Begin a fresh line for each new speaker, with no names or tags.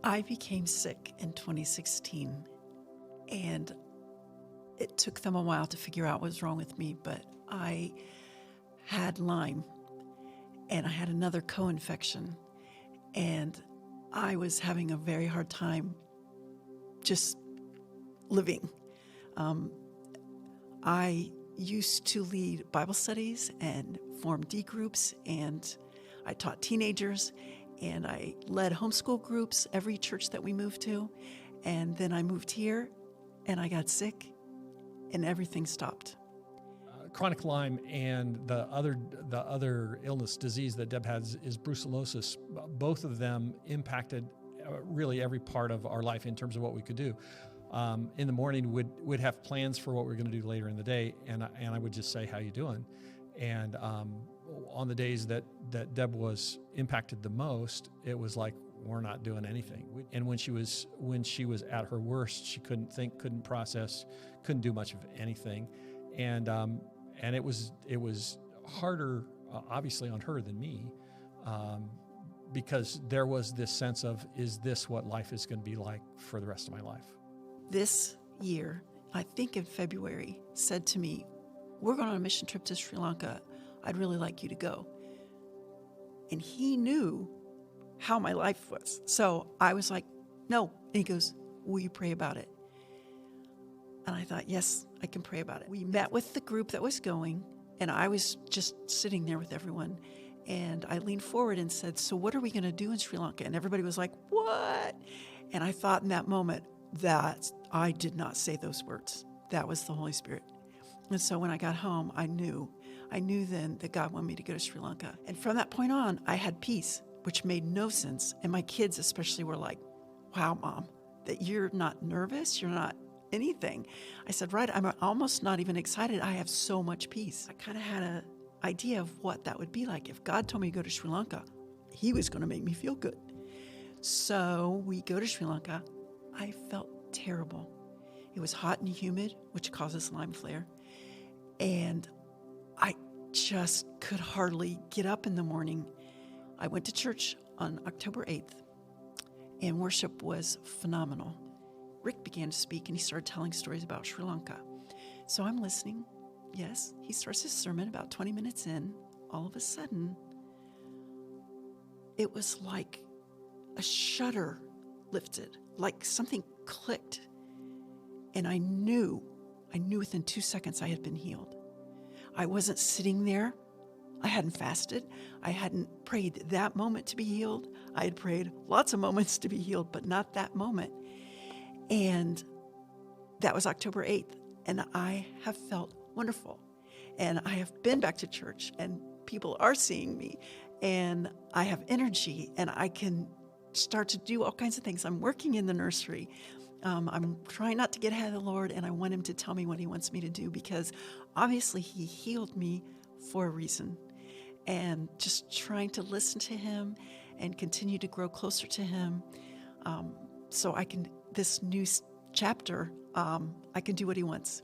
I became sick in 2016, and it took them a while to figure out what was wrong with me, but I had Lyme, and I had another co-infection, and I was having a very hard time just living. I used to lead Bible studies and form D groups, and I taught teenagers, and I led homeschool groups every church that we moved to. And then I moved here, and I got sick, and everything stopped.
Chronic Lyme and the other illness, disease that Deb has is brucellosis. Both of them impacted really every part of our life in terms of what we could do. In the morning, we'd have plans for what we were going to do later in the day, and I would just say, "How you doing?" And on the days that Deb was impacted the most, it was like, we're not doing anything. And when she was at her worst, she couldn't think, couldn't process, couldn't do much of anything, and it was harder, obviously, on her than me, because there was this sense of, is this what life is going to be like for the rest of my life?
This year, I think in February, said to me, "We're going on a mission trip to Sri Lanka. I'd really like you to go." And he knew how my life was. So I was like, "No." And he goes, "Will you pray about it?" And I thought, yes, I can pray about it. We met with the group that was going, and I was just sitting there with everyone. And I leaned forward and said, "So what are we going to do in Sri Lanka?" And everybody was like, "What?" And I thought in that moment that I did not say those words. That was the Holy Spirit. And so when I got home, I knew then that God wanted me to go to Sri Lanka. And from that point on, I had peace, which made no sense. And my kids especially were like, "Wow, Mom, that you're not nervous, you're not anything." I said, "Right, I'm almost not even excited. I have so much peace." I kind of had an idea of what that would be like. If God told me to go to Sri Lanka, he was going to make me feel good. So we go to Sri Lanka. I felt terrible. It was hot and humid, which causes Lyme flare. And I just could hardly get up in the morning. I went to church on October 8th, and worship was phenomenal. Rick began to speak, and he started telling stories about Sri Lanka. So I'm listening. Yes, he starts his sermon. About 20 minutes in, all of a sudden, it was like a shutter lifted, like something clicked. And I knew within 2 seconds I had been healed. I wasn't sitting there. I hadn't fasted. I hadn't prayed that moment to be healed. I had prayed lots of moments to be healed, but not that moment. And that was October 8th. And I have felt wonderful. And I have been back to church, and people are seeing me, and I have energy, and I can start to do all kinds of things. I'm working in the nursery. I'm trying not to get ahead of the Lord, and I want him to tell me what he wants me to do, because obviously he healed me for a reason. And just trying to listen to him and continue to grow closer to him, so I can, this new chapter, I can do what he wants.